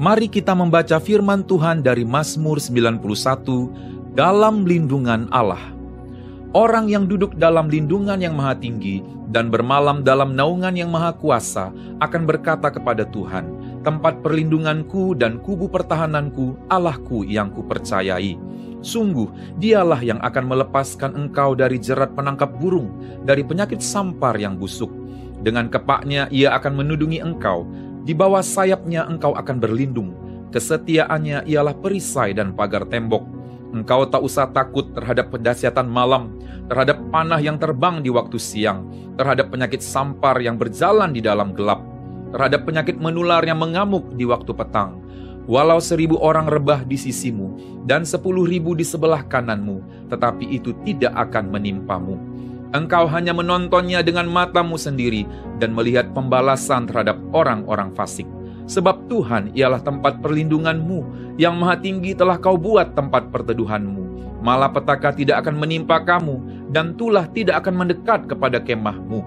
Mari kita membaca firman Tuhan dari Mazmur 91 dalam lindungan Allah. Orang yang duduk dalam lindungan yang maha tinggi dan bermalam dalam naungan yang maha kuasa akan berkata kepada Tuhan, tempat perlindunganku dan kubu pertahananku, Allahku yang kupercayai. Sungguh, dialah yang akan melepaskan engkau dari jerat penangkap burung, dari penyakit sampar yang busuk. Dengan kepaknya ia akan menudungi engkau, di bawah sayapnya engkau akan berlindung. Kesetiaannya ialah perisai dan pagar tembok. Engkau tak usah takut terhadap pendahsyatan malam, terhadap panah yang terbang di waktu siang, terhadap penyakit sampar yang berjalan di dalam gelap, terhadap penyakit menular yang mengamuk di waktu petang. Walau 1000 orang rebah di sisimu dan 10.000 di sebelah kananmu, tetapi itu tidak akan menimpamu. Engkau hanya menontonnya dengan matamu sendiri dan melihat pembalasan terhadap orang-orang fasik. Sebab Tuhan ialah tempat perlindunganmu, yang maha tinggi telah kau buat tempat perteduhanmu. Malapetaka tidak akan menimpa kamu, dan tulah tidak akan mendekat kepada kemahmu.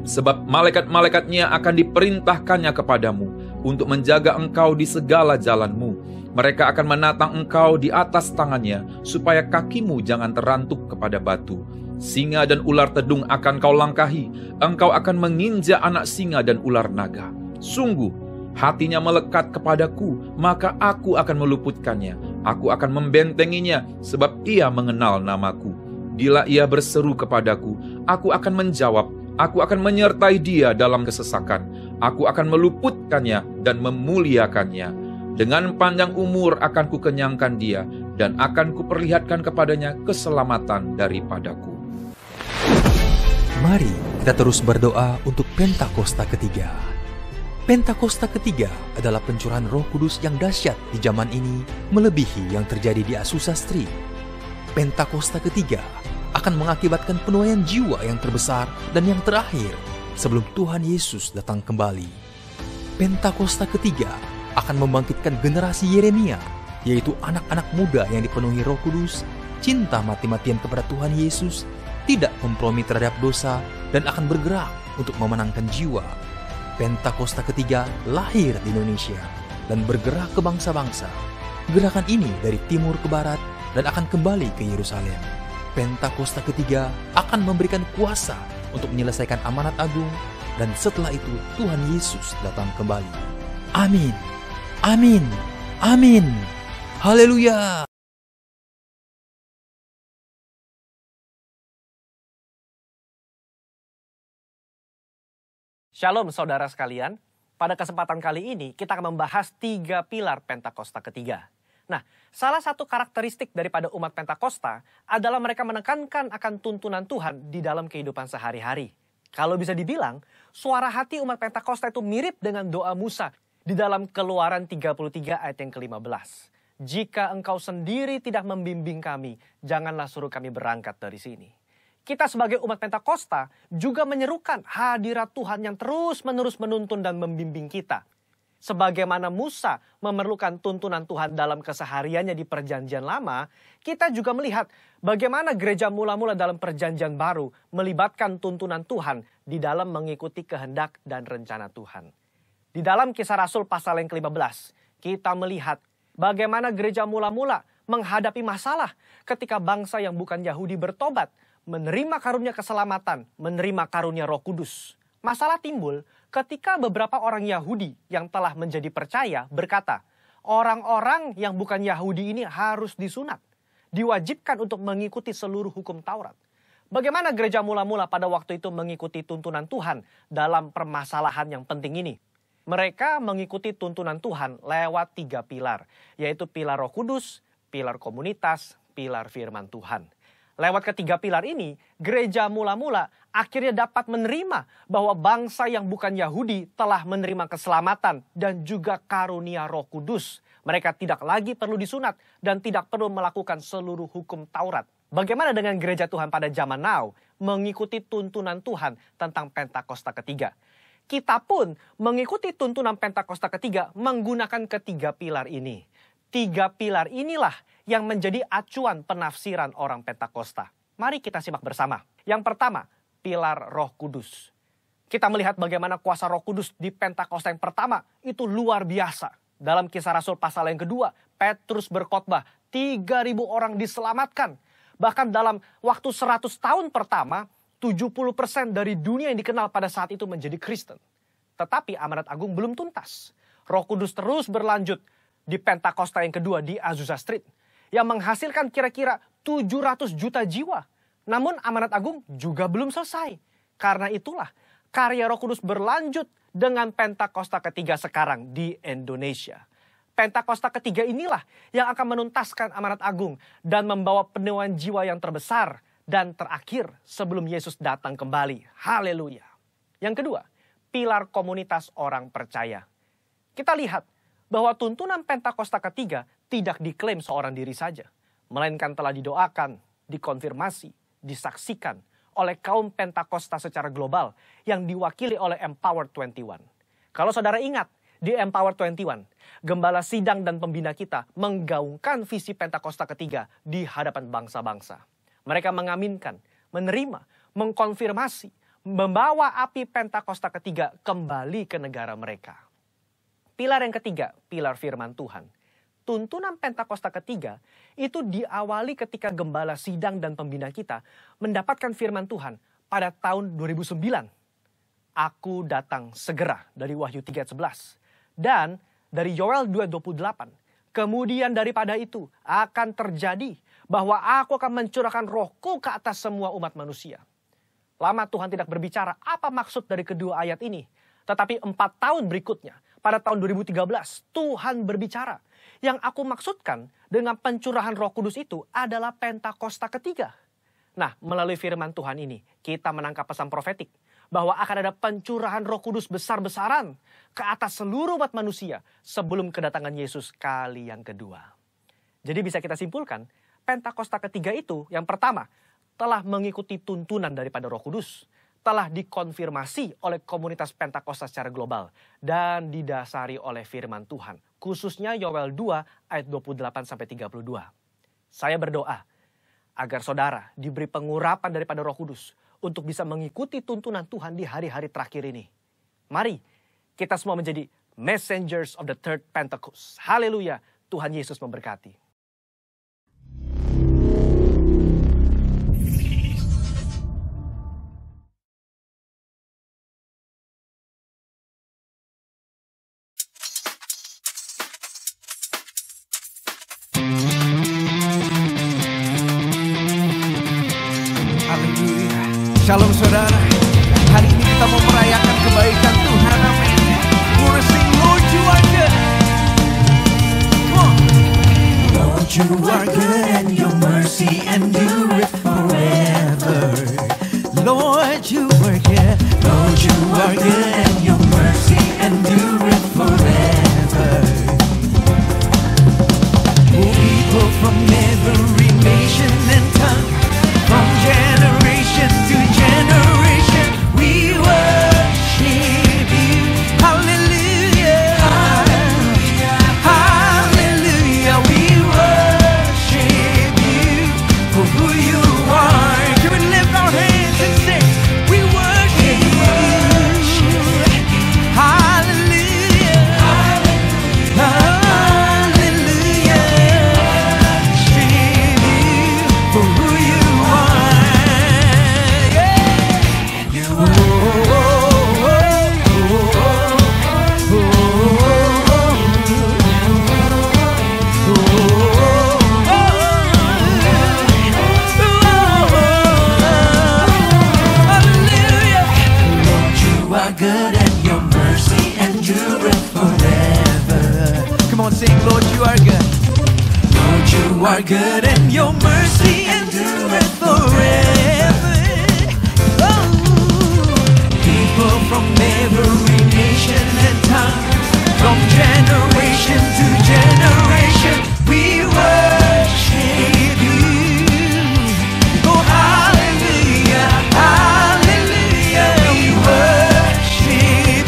Sebab malaikat-malaikatnya akan diperintahkannya kepadamu, untuk menjaga engkau di segala jalanmu. Mereka akan menatang engkau di atas tangannya, supaya kakimu jangan terantuk kepada batu. Singa dan ular tedung akan kau langkahi, engkau akan menginjak anak singa dan ular naga. Sungguh, hatinya melekat kepadaku, maka aku akan meluputkannya. Aku akan membentenginya, sebab ia mengenal namaku. Bila ia berseru kepadaku, aku akan menjawab. Aku akan menyertai dia dalam kesesakan. Aku akan meluputkannya dan memuliakannya. Dengan panjang umur akan kukenyangkan dia, dan akan kuperlihatkan kepadanya keselamatan daripadaku. Mari kita terus berdoa untuk Pentakosta ketiga. Pentakosta ketiga adalah pencurahan Roh Kudus yang dahsyat di zaman ini, melebihi yang terjadi di Azusa Street. Pentakosta ketiga akan mengakibatkan penuaian jiwa yang terbesar dan yang terakhir sebelum Tuhan Yesus datang kembali. Pentakosta ketiga akan membangkitkan generasi Yeremia, yaitu anak-anak muda yang dipenuhi Roh Kudus, cinta mati-matian kepada Tuhan Yesus, tidak kompromi terhadap dosa, dan akan bergerak untuk memenangkan jiwa. Pentakosta ketiga lahir di Indonesia dan bergerak ke bangsa-bangsa. Gerakan ini dari timur ke barat dan akan kembali ke Yerusalem. Pentakosta ketiga akan memberikan kuasa untuk menyelesaikan amanat agung, dan setelah itu Tuhan Yesus datang kembali. Amin. Amin. Amin. Haleluya. Shalom saudara sekalian, pada kesempatan kali ini kita akan membahas 3 pilar Pentakosta ketiga. Nah, salah satu karakteristik daripada umat Pentakosta adalah mereka menekankan akan tuntunan Tuhan di dalam kehidupan sehari-hari. Kalau bisa dibilang, suara hati umat Pentakosta itu mirip dengan doa Musa di dalam Keluaran 33 ayat yang ke-15. Jika engkau sendiri tidak membimbing kami, janganlah suruh kami berangkat dari sini. Kita sebagai umat Pentakosta juga menyerukan hadirat Tuhan yang terus-menerus menuntun dan membimbing kita. Sebagaimana Musa memerlukan tuntunan Tuhan dalam kesehariannya di Perjanjian Lama, kita juga melihat bagaimana gereja mula-mula dalam Perjanjian Baru melibatkan tuntunan Tuhan di dalam mengikuti kehendak dan rencana Tuhan. Di dalam Kisah Rasul pasal yang ke-15, kita melihat bagaimana gereja mula-mula menghadapi masalah ketika bangsa yang bukan Yahudi bertobat, menerima karunia keselamatan, menerima karunia Roh Kudus. Masalah timbul ketika beberapa orang Yahudi yang telah menjadi percaya berkata, orang-orang yang bukan Yahudi ini harus disunat, diwajibkan untuk mengikuti seluruh hukum Taurat. Bagaimana gereja mula-mula pada waktu itu mengikuti tuntunan Tuhan dalam permasalahan yang penting ini? Mereka mengikuti tuntunan Tuhan lewat 3 pilar, yaitu pilar Roh Kudus, pilar komunitas, pilar firman Tuhan. Lewat ketiga pilar ini, gereja mula-mula akhirnya dapat menerima bahwa bangsa yang bukan Yahudi telah menerima keselamatan dan juga karunia Roh Kudus. Mereka tidak lagi perlu disunat dan tidak perlu melakukan seluruh hukum Taurat. Bagaimana dengan gereja Tuhan pada zaman now mengikuti tuntunan Tuhan tentang Pentakosta ketiga? kita pun mengikuti tuntunan Pentakosta ketiga menggunakan ketiga pilar ini. Tiga pilar inilah yang menjadi acuan penafsiran orang Pentakosta. Mari kita simak bersama. Yang pertama, pilar Roh Kudus. Kita melihat bagaimana kuasa Roh Kudus di Pentakosta yang pertama itu luar biasa. Dalam Kisah Rasul pasal yang kedua, Petrus berkhotbah, 3.000 orang diselamatkan. Bahkan dalam waktu 100 tahun pertama, 70% dari dunia yang dikenal pada saat itu menjadi Kristen. Tetapi amanat agung belum tuntas. Roh Kudus terus berlanjut di Pentakosta yang kedua di Azusa Street, yang menghasilkan kira-kira 700 juta jiwa. Namun amanat agung juga belum selesai. Karena itulah karya Roh Kudus berlanjut dengan Pentakosta ketiga sekarang di Indonesia. Pentakosta ketiga inilah yang akan menuntaskan amanat agung dan membawa penuaian jiwa yang terbesar dan terakhir sebelum Yesus datang kembali. Haleluya. Yang kedua, pilar komunitas orang percaya. Kita lihat bahwa tuntunan Pentakosta ketiga tidak diklaim seorang diri saja, melainkan telah didoakan, dikonfirmasi, disaksikan oleh kaum Pentakosta secara global yang diwakili oleh Empower 21. Kalau saudara ingat, di Empower 21, gembala sidang dan pembina kita menggaungkan visi Pentakosta ketiga di hadapan bangsa-bangsa. Mereka mengaminkan, menerima, mengkonfirmasi, membawa api Pentakosta ketiga kembali ke negara mereka. Pilar yang ketiga, pilar firman Tuhan. Tuntunan Pentakosta ketiga itu diawali ketika gembala sidang dan pembina kita mendapatkan firman Tuhan pada tahun 2009. Aku datang segera dari Wahyu 3:11. Dan dari Yoel 2:28. Kemudian daripada itu akan terjadi bahwa aku akan mencurahkan rohku ke atas semua umat manusia. Lama Tuhan tidak berbicara apa maksud dari kedua ayat ini. Tetapi 4 tahun berikutnya, pada tahun 2013, Tuhan berbicara. Yang aku maksudkan dengan pencurahan Roh Kudus itu adalah Pentakosta ketiga. Nah, melalui firman Tuhan ini, kita menangkap pesan profetik bahwa akan ada pencurahan Roh Kudus besar-besaran ke atas seluruh umat manusia sebelum kedatangan Yesus kali yang kedua. Jadi bisa kita simpulkan, Pentakosta ketiga itu yang pertama telah mengikuti tuntunan daripada Roh Kudus, telah dikonfirmasi oleh komunitas Pentakosta secara global, dan didasari oleh firman Tuhan, khususnya Yoel 2 ayat 28-32. Saya berdoa agar saudara diberi pengurapan daripada Roh Kudus untuk bisa mengikuti tuntunan Tuhan di hari-hari terakhir ini. Mari kita semua menjadi messengers of the third Pentecost. Haleluya, Tuhan Yesus memberkati. Shalom saudara, hari ini kita mau merayakan kebaikan Tuhan, amin. We're sing, Lord you are good. Come on. Lord you are good and your mercy endureth forever. Lord you are good, Lord you are good and your mercy endureth forever. Oh, people from every nation and tongue, from generation to generation, we worship you. Hallelujah, hallelujah, hallelujah. We worship you for who you are. Can we lift our hands and say, we worship you. Hallelujah, hallelujah. Worship you for who you are. Good and your mercy endureth forever. Come on, sing, Lord, you are good. Lord, you are good and your mercy endureth forever. Oh, people from every nation and tongue, from generation to generation, we worship you. Oh, hallelujah, hallelujah, we worship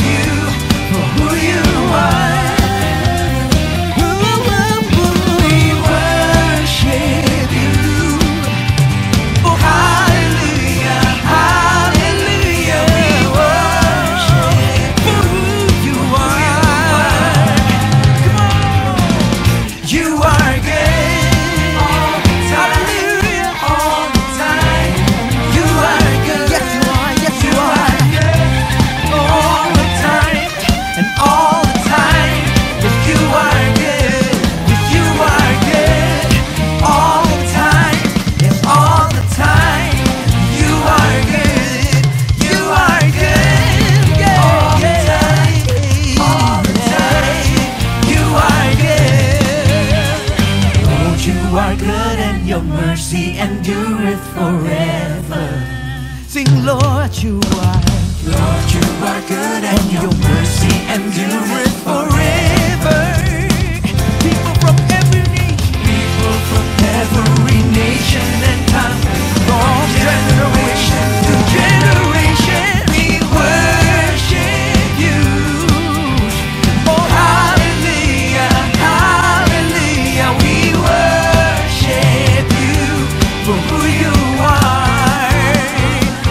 forever. Sing, Lord, you are good, and your mercy endureth forever. People from every nation and tongue, from generation to generation, we worship you. Oh, hallelujah, hallelujah, we worship you for who you are.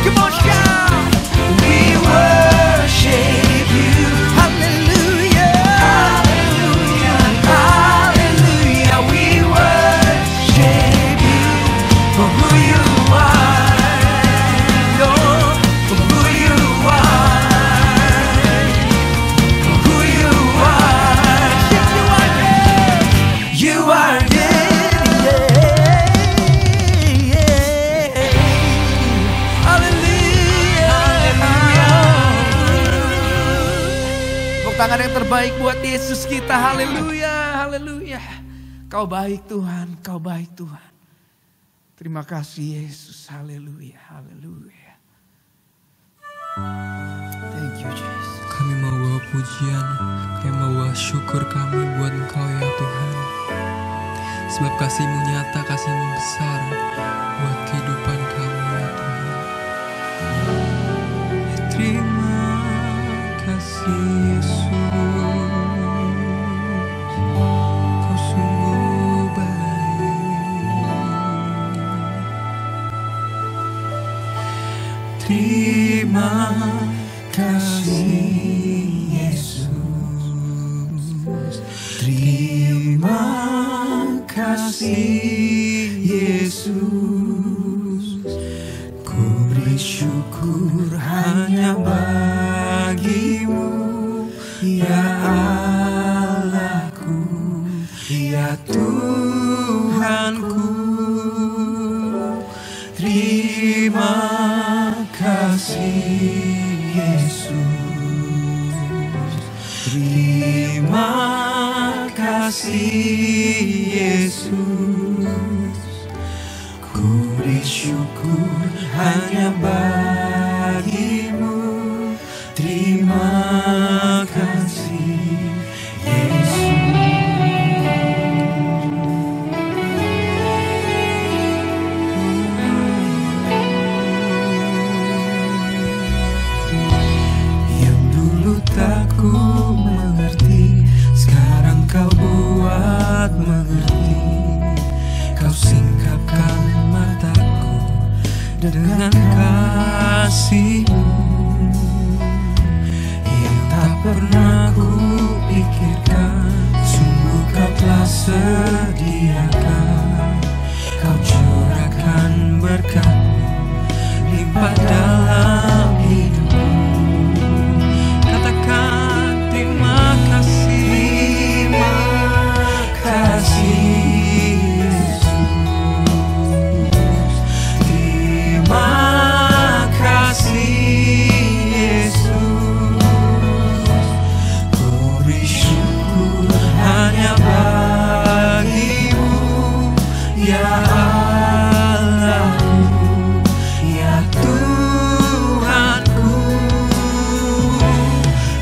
Come on, shout, we worship you. Hallelujah, hallelujah, hallelujah, we worship you for who you are. Lord, for who you are, for who you are. Yes, you are good, yeah. Hallelujah, tepuk tangan yang terbaik buat Yesus kita. Haleluya, haleluya. Kau baik Tuhan, kau baik Tuhan. Terima kasih Yesus, haleluya, haleluya. Thank you Jesus. Kami mau bawa pujian, kami mau bawa syukur kami buat Engkau ya Tuhan. Sebab kasih-Mu nyata, kasih-Mu besar buat kehidupan kami ya Tuhan. Terima kasih Yesus, Kau sungguh baik. Terima kasih Yesus, terima kasih Yesus. Ku beri syukur hanya bagi-Mu ya Allahku, ya Tuhanku. Terima kasih Yesus, terima kasih Yesus. Ku beri syukur hanya bagi-Mu. Terima kasih Yesus. Yang dulu tak ku mengerti, sekarang Kau buat mengerti. Kau singkapkan mataku dengan kasih-Mu yang tak pernah ku pikirkan. Sungguh Kau telah sediakan, Kau curahkan berkat-Mu limpah dalam hidupku. Katakan terima kasih, terima kasih Yesus, terima kasih Yesus. Ku beri syukur hanya bagi-Mu ya Allahku, ya Tuhanku.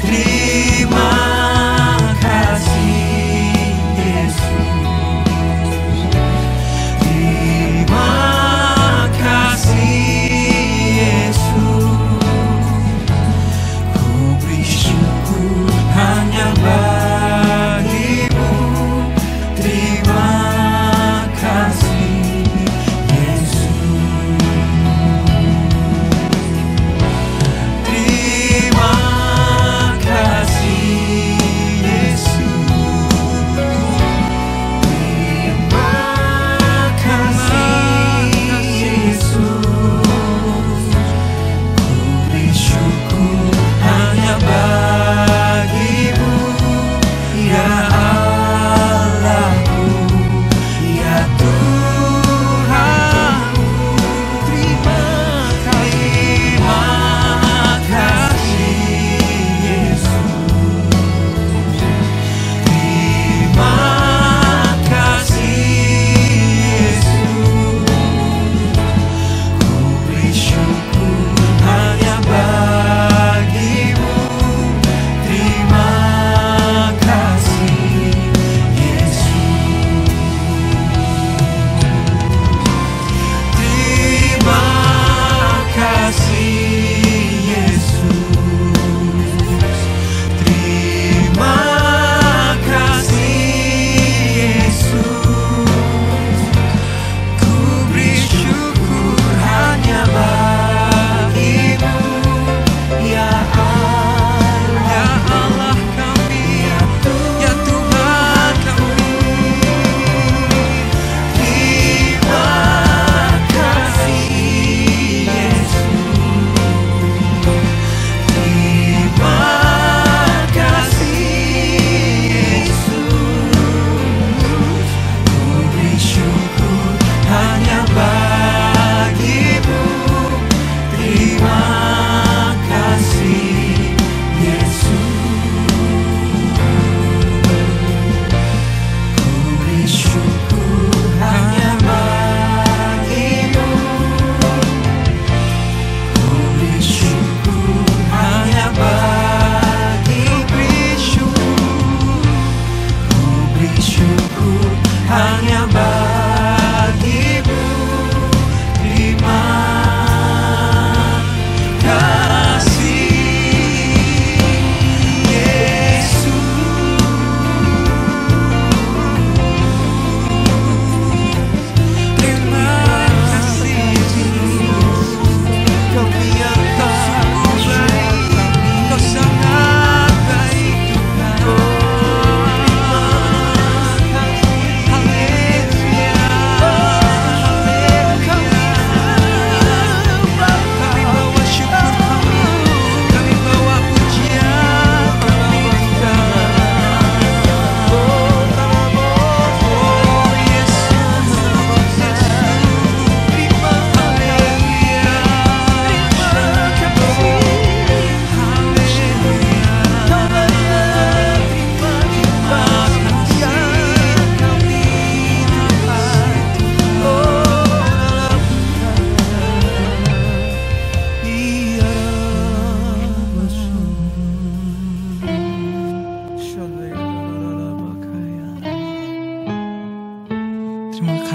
Terima kasih Yesus, terima kasih Yesus. Ku beri syukur hanya bagi-Mu. Terima kasih Yesus, terima kasih Yesus, terima kasih Yesus. Ku beri syukur hanya bagi-Mu.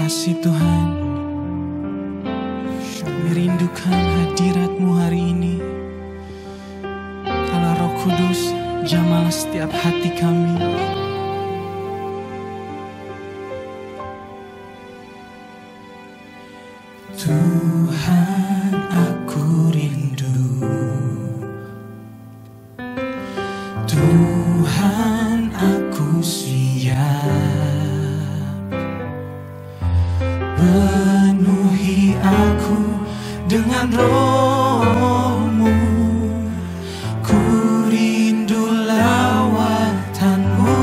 kasih Tuhan. Kami rindukan hadirat-Mu hari ini. Allah Roh Kudus, jamahlah setiap hati kami. Tuhan, aku rindu. Tuhan, aku siap. Penuhi aku dengan Roh-Mu. Ku rindu lawatan-Mu.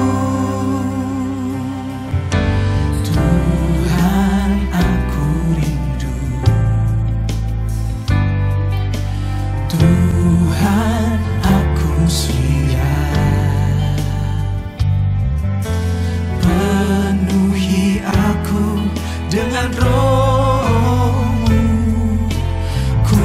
Tuhan, aku rindu. Tuhan, aku siap. Penuhi aku dengan Roh-Mu. Ku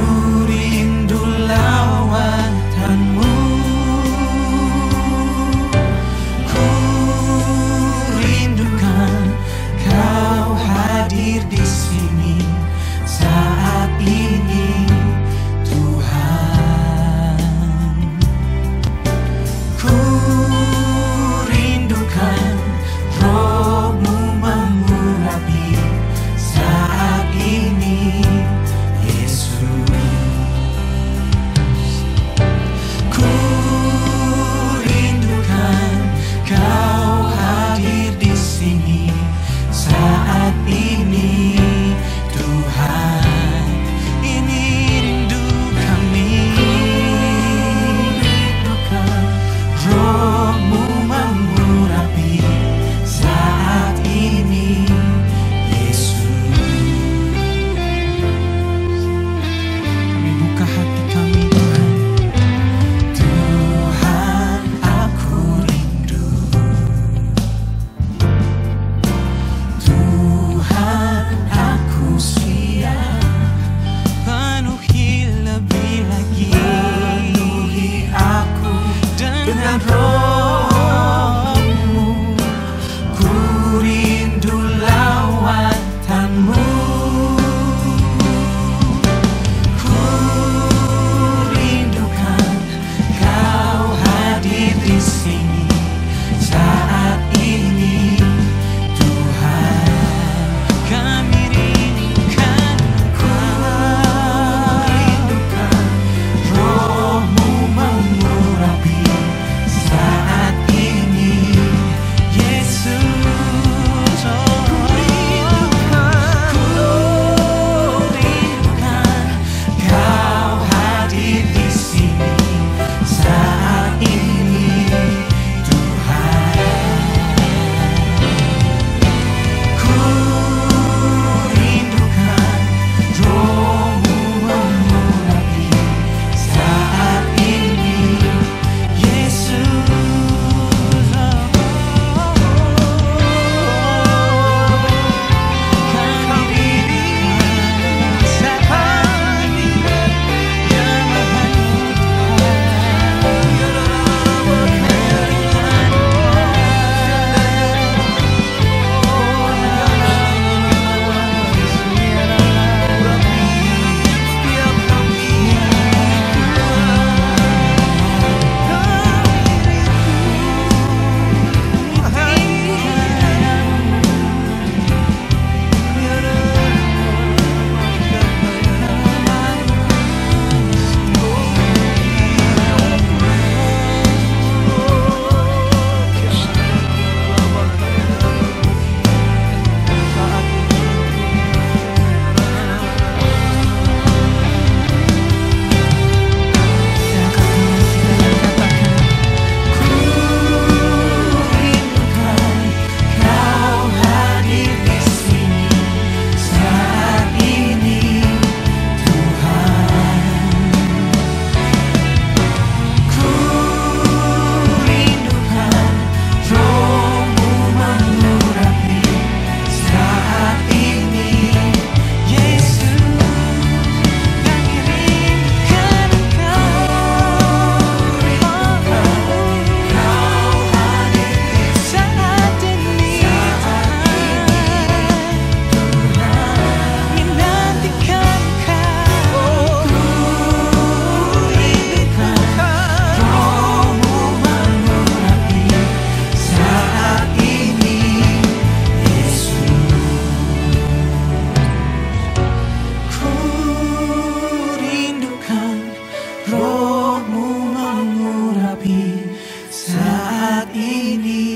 ini,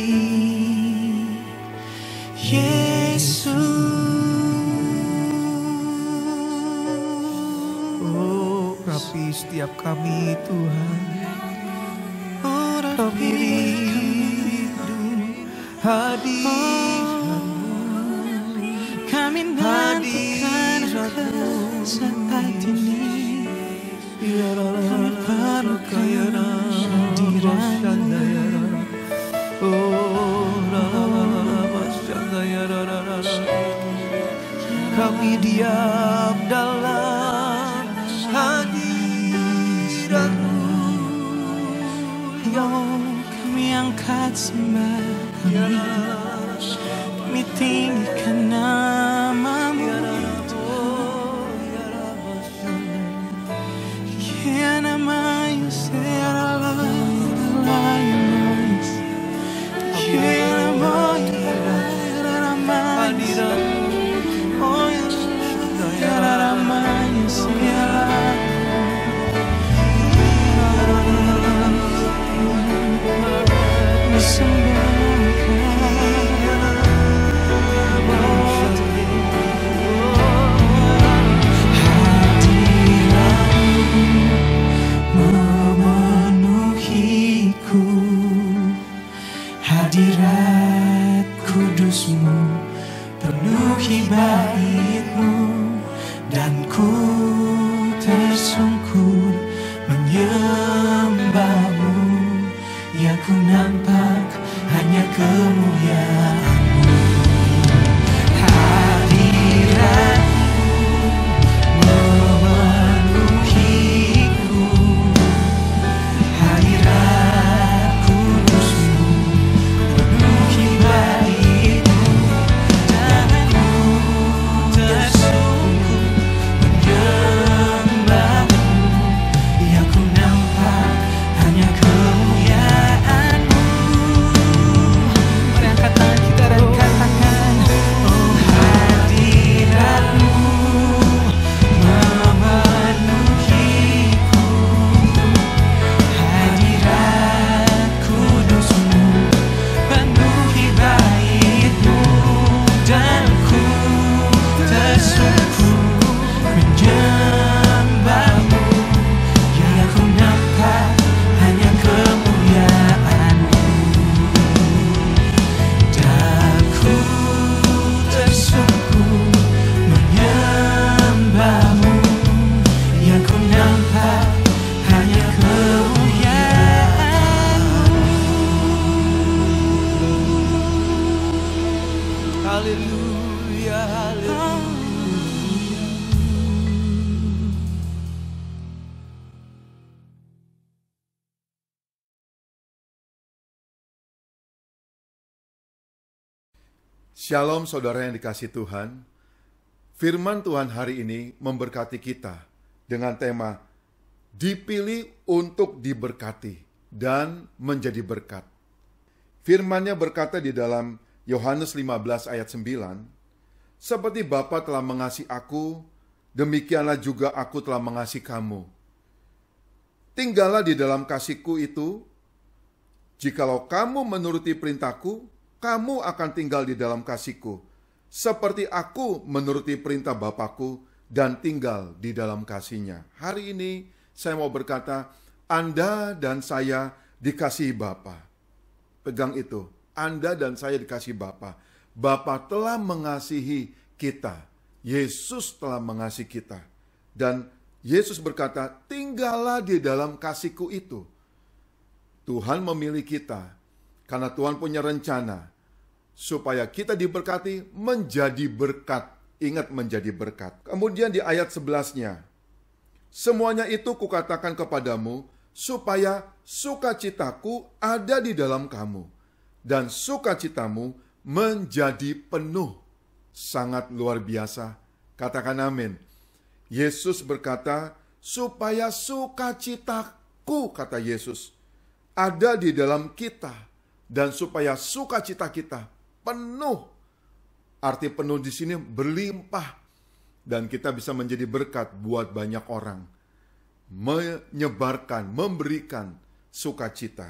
Yesus. Oh, rapi setiap kami Tuhan. Oh, rapi rindu hadiratmu. Kami nantikan Engkau saat ini. Kami perlukan kehadiran-Mu. Kami diam dalam hadirat-Mu. Kami angkat sembah kami tinggikan nama-Mu. Hadirat kudus-Mu penuhi bait-Mu, dan ku tersungkur menyembah-Mu. Yang ku nampak hanya kemuliaan-Mu. Hadirat-Mu memenuhiku. Hadirat kudus-Mu penuhi bait-Mu, dan ku tersungkur menyembah-Mu. Yang ku nampak hanya kemuliaan-Mu. Mari angkat tangan kita dan katakan, oh hadirat-Mu memenuhiku. Hadirat kudus-Mu penuhi bait-Mu, dan ku tersungkur menyembah-Mu. Yang ku nampak hanya kemuliaan-Mu, dan ku tersungkur menyembah-Mu. Yang ku nampak hanya kemuliaan-Mu. Haleluya, haleluya. Shalom saudara yang dikasihi Tuhan. Firman Tuhan hari ini memberkati kita dengan tema dipilih untuk diberkati dan menjadi berkat. Firman-Nya berkata di dalam Yohanes 15 ayat 9, seperti Bapa telah mengasihi aku, demikianlah juga aku telah mengasihi kamu. Tinggallah di dalam kasih-Ku itu. Jikalau kamu menuruti perintah-Ku, kamu akan tinggal di dalam kasih-Ku, seperti aku menuruti perintah Bapa-Ku dan tinggal di dalam kasih-Nya. Hari ini saya mau berkata, Anda dan saya dikasihi Bapa. Pegang itu, Anda dan saya dikasihi Bapa. Bapa telah mengasihi kita. Yesus telah mengasihi kita. Dan Yesus berkata, tinggallah di dalam kasih-Ku itu. Tuhan memilih kita karena Tuhan punya rencana supaya kita diberkati menjadi berkat. Ingat, menjadi berkat. Kemudian di ayat 11-nya, semuanya itu kukatakan kepadamu supaya sukacitaku ada di dalam kamu dan sukacitamu menjadi penuh. Sangat luar biasa. Katakan amin. Yesus berkata, supaya sukacitaku, kata Yesus, ada di dalam kita, dan supaya sukacita kita penuh. Arti penuh di sini berlimpah, dan kita bisa menjadi berkat buat banyak orang. Menyebarkan, memberikan sukacita.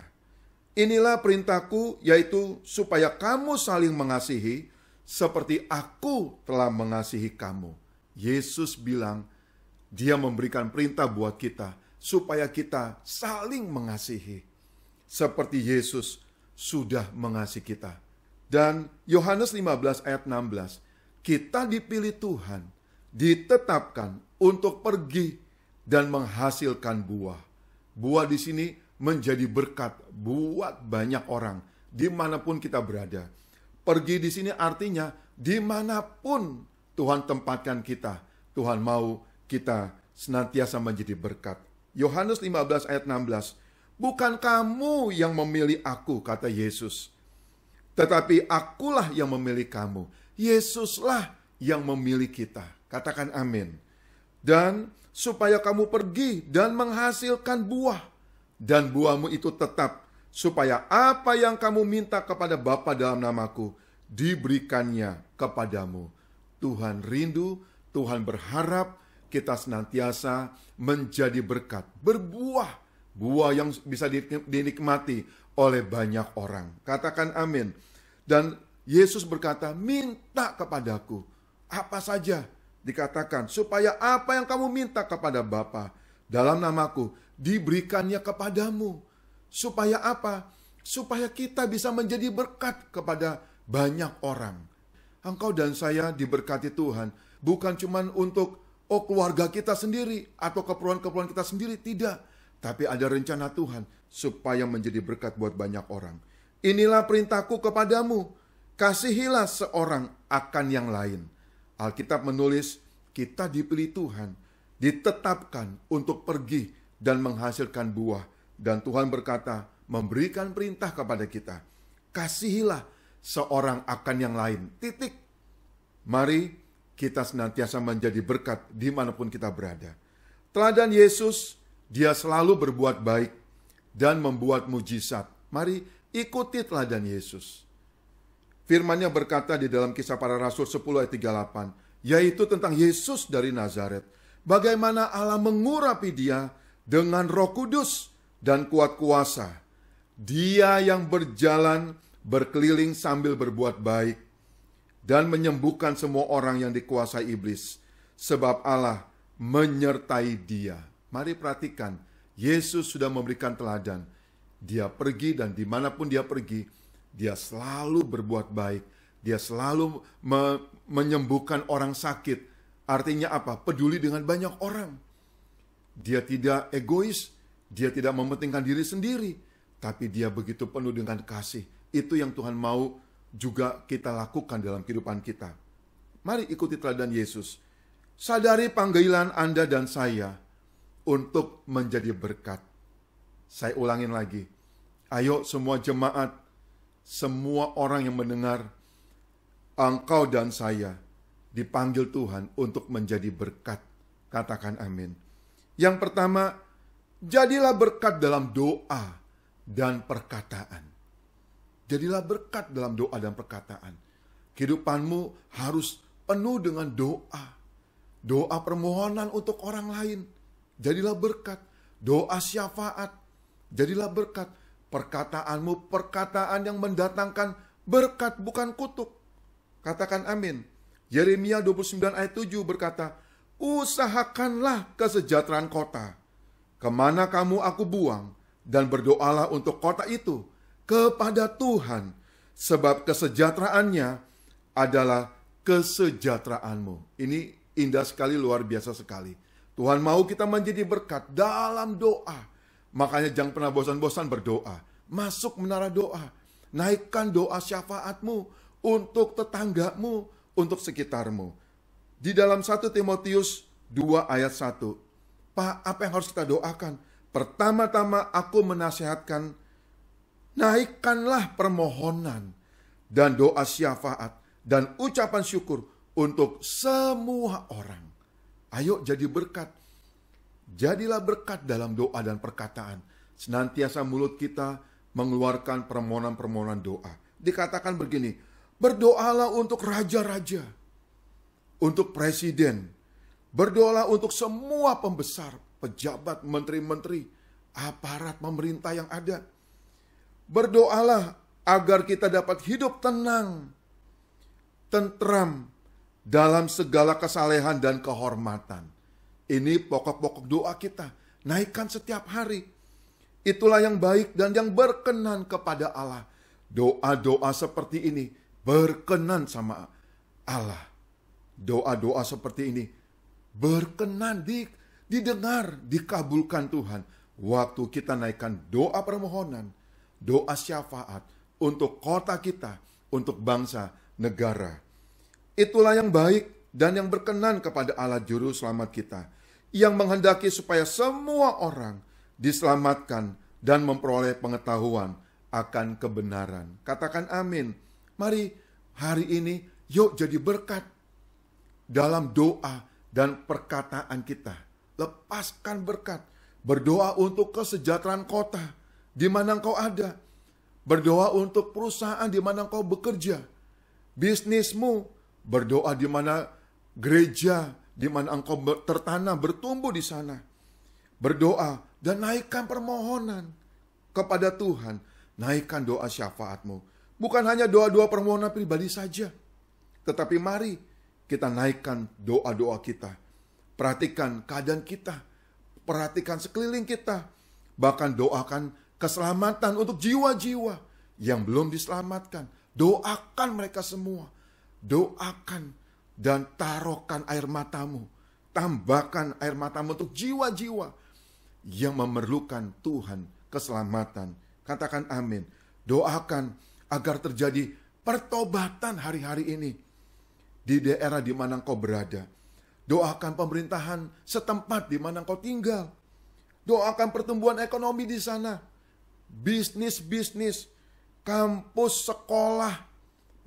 Inilah perintahku, yaitu supaya kamu saling mengasihi seperti aku telah mengasihi kamu. Yesus bilang, dia memberikan perintah buat kita supaya kita saling mengasihi seperti Yesus sudah mengasihi kita. Dan Yohanes 15 ayat 16, kita dipilih Tuhan, ditetapkan untuk pergi dan menghasilkan buah. Buah di sini menjadi berkat buat banyak orang dimanapun kita berada. Pergi di sini artinya dimanapun Tuhan tempatkan kita, Tuhan mau kita senantiasa menjadi berkat. Yohanes 15 ayat 16, bukan kamu yang memilih aku, kata Yesus, tetapi akulah yang memilih kamu. Yesuslah yang memilih kita. Katakan amin. Dan supaya kamu pergi dan menghasilkan buah, dan buahmu itu tetap, supaya apa yang kamu minta kepada Bapa dalam namaku, diberikannya kepadamu. Tuhan rindu, Tuhan berharap kita senantiasa menjadi berkat, berbuah, buah yang bisa dinikmati oleh banyak orang. Katakan amin. Dan Yesus berkata, minta kepadaku, apa saja, dikatakan, supaya apa yang kamu minta kepada Bapa dalam namaku, diberikannya kepadamu. Supaya apa? Supaya kita bisa menjadi berkat kepada banyak orang. Engkau dan saya diberkati Tuhan, bukan cuma untuk keluarga kita sendiri atau keperluan-keperluan kita sendiri, tidak. Tapi ada rencana Tuhan supaya menjadi berkat buat banyak orang. Inilah perintahku kepadamu, kasihilah seorang akan yang lain. Alkitab menulis, kita dipilih Tuhan, ditetapkan untuk pergi dan menghasilkan buah. Dan Tuhan berkata, memberikan perintah kepada kita, kasihilah seorang akan yang lain. Titik. Mari kita senantiasa menjadi berkat dimanapun kita berada. Teladan Yesus, dia selalu berbuat baik dan membuat mujizat. Mari ikuti teladan Yesus. Firman-Nya berkata di dalam Kisah Para Rasul 10 ayat 38, yaitu tentang Yesus dari Nazaret. Bagaimana Allah mengurapi dia dengan Roh Kudus dan kuat kuasa. Dia yang berjalan berkeliling sambil berbuat baik dan menyembuhkan semua orang yang dikuasai iblis, sebab Allah menyertai dia. Mari perhatikan, Yesus sudah memberikan teladan. Dia pergi dan dimanapun dia pergi, dia selalu berbuat baik. Dia selalu menyembuhkan orang sakit. Artinya apa? Peduli dengan banyak orang. Dia tidak egois, dia tidak mementingkan diri sendiri, tapi dia begitu penuh dengan kasih. Itu yang Tuhan mau juga kita lakukan dalam kehidupan kita. Mari ikuti teladan Yesus. Sadari panggilan Anda dan saya untuk menjadi berkat. Saya ulangin lagi. Ayo semua jemaat, semua orang yang mendengar, engkau dan saya dipanggil Tuhan untuk menjadi berkat. Katakan amin. Yang pertama, jadilah berkat dalam doa dan perkataan. Jadilah berkat dalam doa dan perkataan. Kehidupanmu harus penuh dengan doa. Doa permohonan untuk orang lain. Jadilah berkat. Doa syafaat. Jadilah berkat. Perkataanmu perkataan yang mendatangkan berkat, bukan kutuk. Katakan amin. Yeremia 29 ayat 7 berkata, usahakanlah kesejahteraan kota. Kemana kamu aku buang, dan berdoalah untuk kota itu kepada Tuhan, sebab kesejahteraannya adalah kesejahteraanmu. Ini indah sekali, luar biasa sekali. Tuhan mau kita menjadi berkat dalam doa. Makanya jangan pernah bosan-bosan berdoa. Masuk menara doa. Naikkan doa syafaatmu untuk tetanggamu, untuk sekitarmu. Di dalam 1 Timotius 2 ayat 1. Pak, apa yang harus kita doakan? Pertama-tama aku menasihatkan, naikkanlah permohonan dan doa syafaat dan ucapan syukur untuk semua orang. Ayo jadi berkat. Jadilah berkat dalam doa dan perkataan. Senantiasa mulut kita mengeluarkan permohonan-permohonan doa. Dikatakan begini, berdoalah untuk raja-raja, untuk presiden, berdoalah untuk semua pembesar, pejabat, menteri-menteri, aparat pemerintah yang ada. Berdoalah agar kita dapat hidup tenang, tentram dalam segala kesalehan dan kehormatan. Ini pokok-pokok doa kita. Naikkan setiap hari. Itulah yang baik dan yang berkenan kepada Allah. Doa-doa seperti ini berkenan sama Allah. Doa-doa seperti ini berkenan, didengar, dikabulkan Tuhan. Waktu kita naikkan doa permohonan, doa syafaat untuk kota kita, untuk bangsa, negara. Itulah yang baik dan yang berkenan kepada Allah Juru Selamat kita, yang menghendaki supaya semua orang diselamatkan dan memperoleh pengetahuan akan kebenaran. Katakan amin. Mari hari ini yuk jadi berkat dalam doa dan perkataan kita. Lepaskan berkat. Berdoa untuk kesejahteraan kota di mana engkau ada. Berdoa untuk perusahaan di mana engkau bekerja. Bisnismu. Berdoa di mana gereja, di mana engkau tertanam, bertumbuh di sana. Berdoa dan naikkan permohonan kepada Tuhan. Naikkan doa syafaatmu. Bukan hanya doa-doa permohonan pribadi saja. Tetapi mari kita naikkan doa-doa kita. Perhatikan keadaan kita. Perhatikan sekeliling kita. Bahkan doakan keselamatan untuk jiwa-jiwa yang belum diselamatkan. Doakan mereka semua. Doakan dan taruhkan air matamu. Tambahkan air matamu untuk jiwa-jiwa yang memerlukan Tuhan keselamatan. Katakan amin. Doakan agar terjadi pertobatan hari-hari ini di daerah di mana engkau berada. Doakan pemerintahan setempat di mana engkau tinggal. Doakan pertumbuhan ekonomi di sana. Bisnis, kampus, sekolah,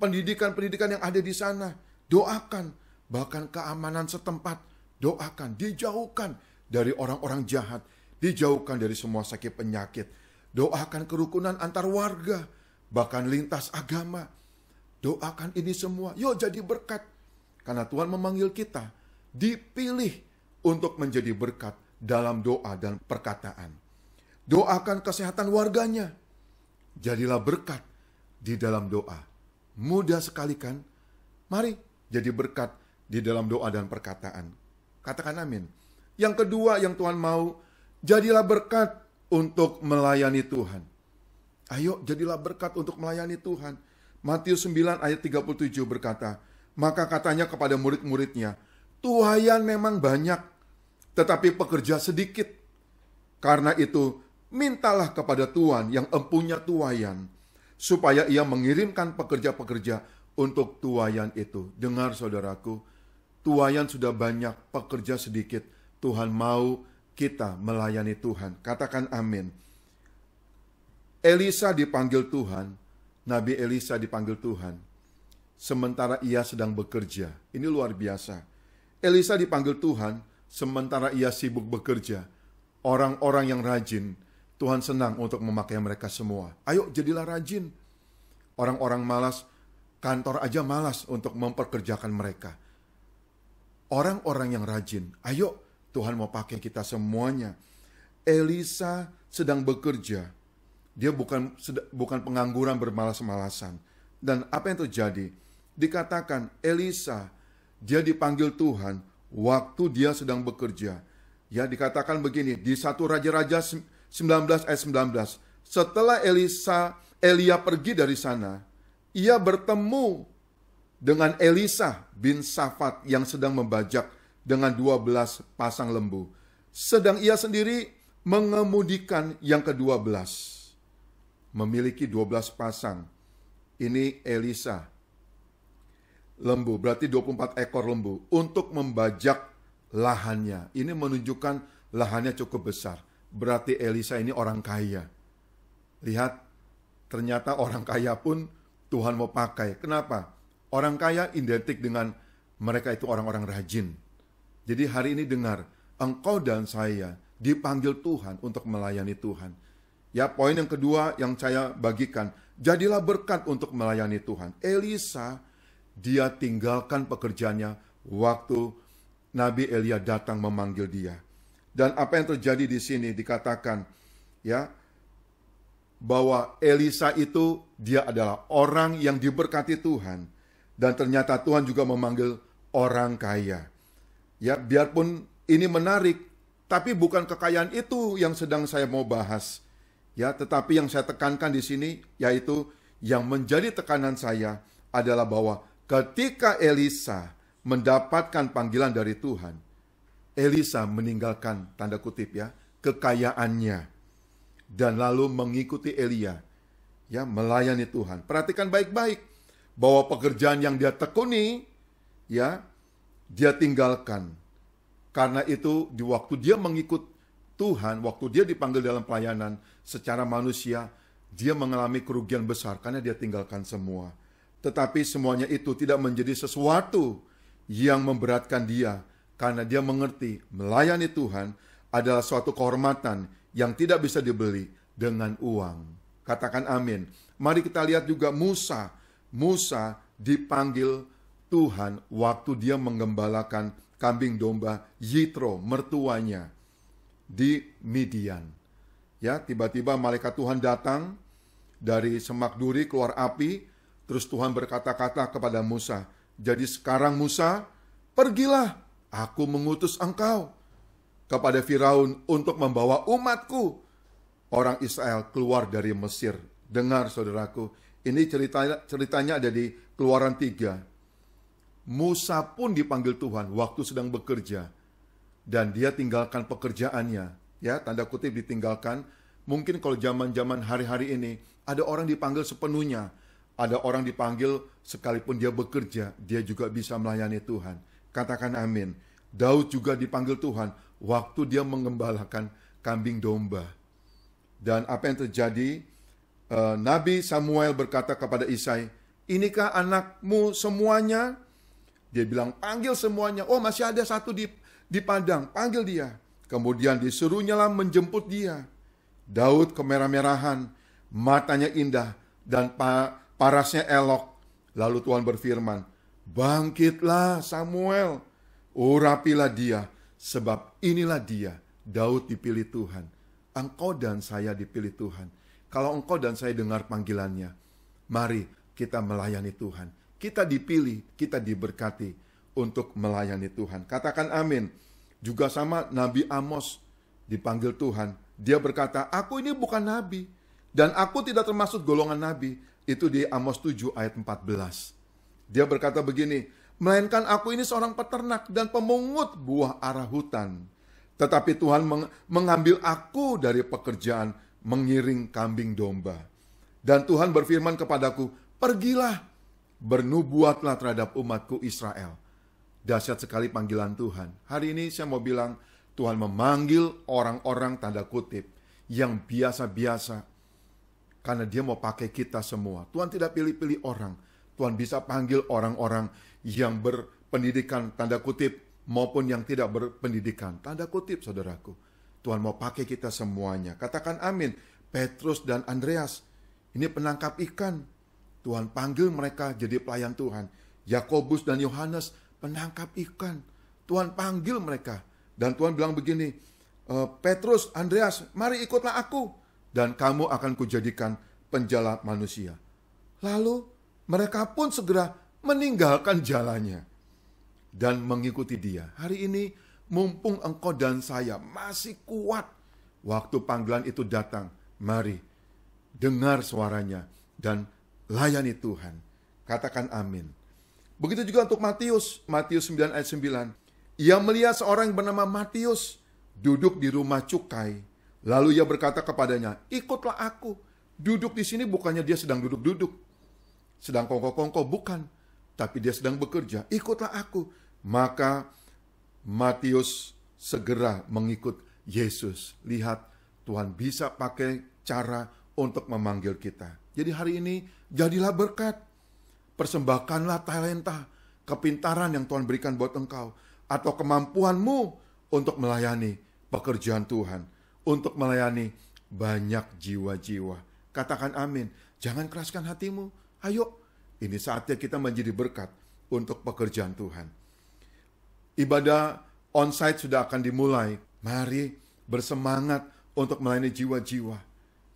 pendidikan-pendidikan yang ada di sana. Doakan. Bahkan keamanan setempat. Doakan. Dijauhkan dari orang-orang jahat. Dijauhkan dari semua sakit penyakit. Doakan kerukunan antar warga. Bahkan lintas agama. Doakan ini semua. Yuk jadi berkat. Karena Tuhan memanggil kita. Dipilih untuk menjadi berkat dalam doa dan perkataan. Doakan kesehatan warganya. Jadilah berkat di dalam doa. Mudah sekali kan? Mari jadi berkat di dalam doa dan perkataan. Katakan amin. Yang kedua yang Tuhan mau, jadilah berkat untuk melayani Tuhan. Ayo jadilah berkat untuk melayani Tuhan. Matius 9 ayat 37 berkata, maka katanya kepada murid-muridnya, tuaian memang banyak, tetapi pekerja sedikit. Karena itu, mintalah kepada Tuhan yang empunya tuaian, supaya ia mengirimkan pekerja-pekerja untuk tuaian itu. Dengar saudaraku, tuaian sudah banyak, pekerja sedikit. Tuhan mau kita melayani Tuhan. Katakan amin. Elisa dipanggil Tuhan, Nabi Elisa dipanggil Tuhan, sementara ia sedang bekerja. Ini luar biasa. Elisa dipanggil Tuhan, sementara ia sibuk bekerja. Orang-orang yang rajin, Tuhan senang untuk memakai mereka semua. Ayo jadilah rajin. Orang-orang malas, kantor aja malas untuk memperkerjakan mereka. Orang-orang yang rajin, ayo Tuhan mau pakai kita semuanya. Elisa sedang bekerja. Dia bukan pengangguran bermalas-malasan. Dan apa yang terjadi? Dikatakan Elisa, dia dipanggil Tuhan waktu dia sedang bekerja. Ya, dikatakan begini di 1 Raja-Raja 19 ayat 19. Setelah Elia pergi dari sana, ia bertemu dengan Elisa bin Safat yang sedang membajak dengan 12 pasang lembu. Sedang ia sendiri mengemudikan yang ke-12. Memiliki 12 pasang. Ini Elisa. Lembu, berarti 24 ekor lembu. Untuk membajak lahannya. Ini menunjukkan lahannya cukup besar. Berarti Elisa ini orang kaya. Lihat, ternyata orang kaya pun Tuhan mau pakai. Kenapa? Orang kaya identik dengan mereka itu orang-orang rajin. Jadi hari ini dengar, engkau dan saya dipanggil Tuhan untuk melayani Tuhan. Ya, poin yang kedua yang saya bagikan, jadilah berkat untuk melayani Tuhan. Elisa, dia tinggalkan pekerjaannya waktu Nabi Elia datang memanggil dia. Dan apa yang terjadi di sini dikatakan, ya, bahwa Elisa itu dia adalah orang yang diberkati Tuhan. Dan ternyata Tuhan juga memanggil orang kaya. Ya, biarpun ini menarik, tapi bukan kekayaan itu yang sedang saya mau bahas. Ya, tetapi yang saya tekankan di sini yaitu yang menjadi tekanan saya adalah bahwa ketika Elisa mendapatkan panggilan dari Tuhan, Elisa meninggalkan tanda kutip ya, kekayaannya dan lalu mengikuti Elia, ya, melayani Tuhan. Perhatikan baik-baik bahwa pekerjaan yang dia tekuni, ya, dia tinggalkan. Karena itu di waktu dia mengikut Tuhan, waktu dia dipanggil dalam pelayanan secara manusia, dia mengalami kerugian besar karena dia tinggalkan semua. Tetapi semuanya itu tidak menjadi sesuatu yang memberatkan dia, karena dia mengerti melayani Tuhan adalah suatu kehormatan yang tidak bisa dibeli dengan uang. Katakan amin. Mari kita lihat juga Musa. Musa dipanggil Tuhan waktu dia menggembalakan kambing domba Yitro, mertuanya, di Midian. Ya, tiba-tiba malaikat Tuhan datang dari semak duri, keluar api, terus Tuhan berkata-kata kepada Musa, "Jadi sekarang Musa, pergilah, aku mengutus engkau kepada Firaun untuk membawa umatku, orang Israel, keluar dari Mesir." Dengar saudaraku, ini ceritanya ada di Keluaran 3. Musa pun dipanggil Tuhan waktu sedang bekerja. Dan dia tinggalkan pekerjaannya. Ya, tanda kutip ditinggalkan. Mungkin kalau zaman-zaman hari-hari ini, ada orang dipanggil sepenuhnya. Ada orang dipanggil sekalipun dia bekerja, dia juga bisa melayani Tuhan. Katakan amin. Daud juga dipanggil Tuhan waktu dia mengembalakan kambing domba. Dan apa yang terjadi? Nabi Samuel berkata kepada Isai, "Inikah anakmu semuanya?" Dia bilang, "Panggil semuanya." "Oh, masih ada satu di padang, panggil dia." Kemudian disuruhnya lah menjemput dia. Daud kemerah-merahan, matanya indah, dan parasnya elok. Lalu Tuhan berfirman, "Bangkitlah Samuel, urapilah dia, sebab inilah dia, Daud dipilih Tuhan. Engkau dan saya dipilih Tuhan. Kalau engkau dan saya dengar panggilannya, mari kita melayani Tuhan. Kita dipilih, kita diberkati untuk melayani Tuhan." Katakan amin. Juga sama Nabi Amos dipanggil Tuhan. Dia berkata, "Aku ini bukan nabi, dan aku tidak termasuk golongan nabi." Itu di Amos 7 ayat 14. Dia berkata begini, "Melainkan aku ini seorang peternak dan pemungut buah ara hutan. Tetapi Tuhan mengambil aku dari pekerjaan mengiring kambing domba. Dan Tuhan berfirman kepadaku, pergilah, bernubuatlah terhadap umatku Israel." Dahsyat sekali panggilan Tuhan. Hari ini saya mau bilang, Tuhan memanggil orang-orang tanda kutip yang biasa-biasa, karena dia mau pakai kita semua. Tuhan tidak pilih-pilih orang. Tuhan bisa panggil orang-orang yang berpendidikan tanda kutip maupun yang tidak berpendidikan tanda kutip, saudaraku. Tuhan mau pakai kita semuanya. Katakan amin. Petrus dan Andreas, ini penangkap ikan. Tuhan panggil mereka jadi pelayan Tuhan. Yakobus dan Yohanes, penangkap ikan. Tuhan panggil mereka. Dan Tuhan bilang begini, "Petrus, Andreas, mari ikutlah aku, dan kamu akan kujadikan penjala manusia." Lalu mereka pun segera meninggalkan jalannya dan mengikuti dia. Hari ini mumpung engkau dan saya masih kuat waktu panggilan itu datang, mari dengar suaranya dan layani Tuhan. Katakan amin. Begitu juga untuk Matius 9 ayat 9. Ia melihat seorang yang bernama Matius duduk di rumah cukai. Lalu ia berkata kepadanya, "Ikutlah aku." Duduk di sini bukannya dia sedang duduk-duduk, sedang kongko-kongko, bukan. Tapi dia sedang bekerja. "Ikutlah aku." Maka Matius segera mengikut Yesus. Lihat, Tuhan bisa pakai cara untuk memanggil kita. Jadi hari ini jadilah berkat. Persembahkanlah talenta, kepintaran yang Tuhan berikan buat engkau, atau kemampuanmu untuk melayani pekerjaan Tuhan, untuk melayani banyak jiwa-jiwa. Katakan amin. Jangan keraskan hatimu. Ayo, ini saatnya kita menjadi berkat untuk pekerjaan Tuhan. Ibadah onsite sudah akan dimulai. Mari bersemangat untuk melayani jiwa-jiwa.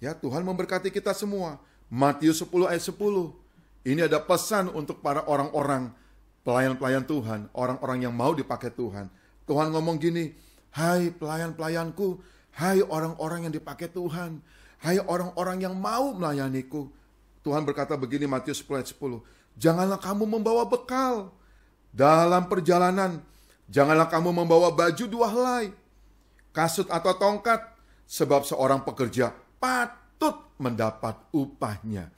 Ya, Tuhan memberkati kita semua. Matius 10 ayat 10. Ini ada pesan untuk para orang-orang pelayan-pelayan Tuhan, orang-orang yang mau dipakai Tuhan. Tuhan ngomong gini, hai pelayan-pelayanku, hai orang-orang yang dipakai Tuhan, hai orang-orang yang mau melayaniku. Tuhan berkata begini, Matius 10 ayat 10. Janganlah kamu membawa bekal dalam perjalanan. Janganlah kamu membawa baju 2 helai, kasut atau tongkat, sebab seorang pekerja patut mendapat upahnya.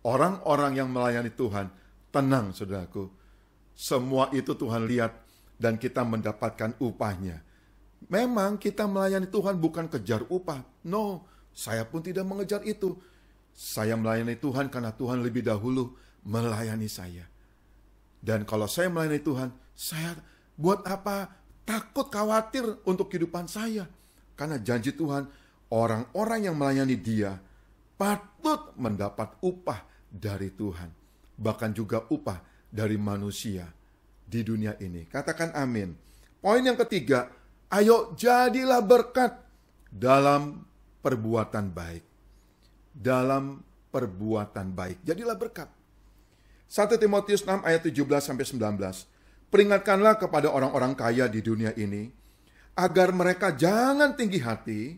Orang-orang yang melayani Tuhan, tenang saudaraku. Semua itu Tuhan lihat dan kita mendapatkan upahnya. Memang kita melayani Tuhan bukan kejar upah. No, saya pun tidak mengejar itu. Saya melayani Tuhan karena Tuhan lebih dahulu melayani saya. Dan kalau saya melayani Tuhan, saya buat apa? Takut khawatir untuk kehidupan saya. Karena janji Tuhan, orang-orang yang melayani Dia patut mendapat upah dari Tuhan. Bahkan juga upah dari manusia di dunia ini. Katakan amin. Poin yang ketiga, ayo jadilah berkat dalam perbuatan baik. Dalam perbuatan baik. Jadilah berkat. 1 Timotius 6 ayat 17-19. Peringatkanlah kepada orang-orang kaya di dunia ini, agar mereka jangan tinggi hati,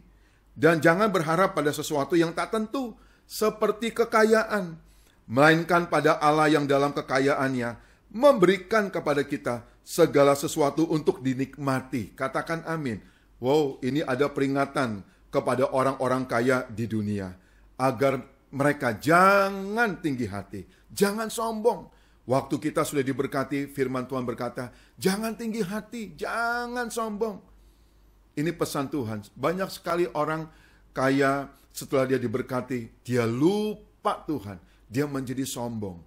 dan jangan berharap pada sesuatu yang tak tentu, seperti kekayaan, melainkan pada Allah yang dalam kekayaannya memberikan kepada kita segala sesuatu untuk dinikmati. Katakan amin. Wow, ini ada peringatan kepada orang-orang kaya di dunia, agar mereka jangan tinggi hati, jangan sombong. Waktu kita sudah diberkati, firman Tuhan berkata, jangan tinggi hati, jangan sombong. Ini pesan Tuhan. Banyak sekali orang kaya setelah dia diberkati, dia lupa Tuhan. Dia menjadi sombong.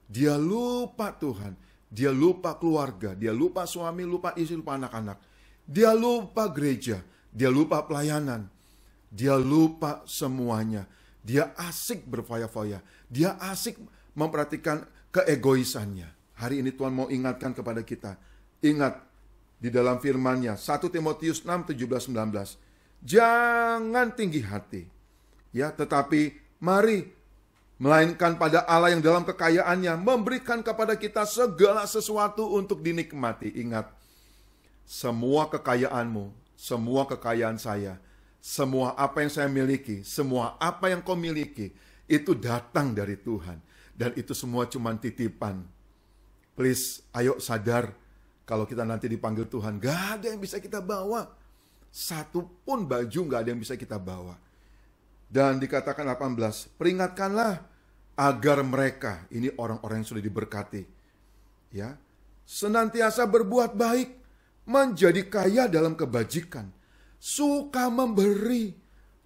Dia lupa Tuhan. Dia lupa keluarga. Dia lupa suami, lupa istri, lupa anak-anak. Dia lupa gereja. Dia lupa pelayanan. Dia lupa semuanya. Dia asik berfoya-foya. Dia asik memperhatikan keegoisannya. Hari ini Tuhan mau ingatkan kepada kita. Ingat di dalam firman-Nya 1 Timotius 6, 17, 19. Jangan tinggi hati. Ya, tetapi mari melainkan pada Allah yang dalam kekayaannya memberikan kepada kita segala sesuatu untuk dinikmati. Ingat, semua kekayaanmu, semua kekayaan saya, semua apa yang saya miliki, semua apa yang kau miliki, itu datang dari Tuhan. Dan itu semua cuma titipan. Please, ayo sadar, kalau kita nanti dipanggil Tuhan, gak ada yang bisa kita bawa. Satu pun baju gak ada yang bisa kita bawa. Dan dikatakan 18, peringatkanlah agar mereka, ini orang-orang yang sudah diberkati, ya, senantiasa berbuat baik, menjadi kaya dalam kebajikan, suka memberi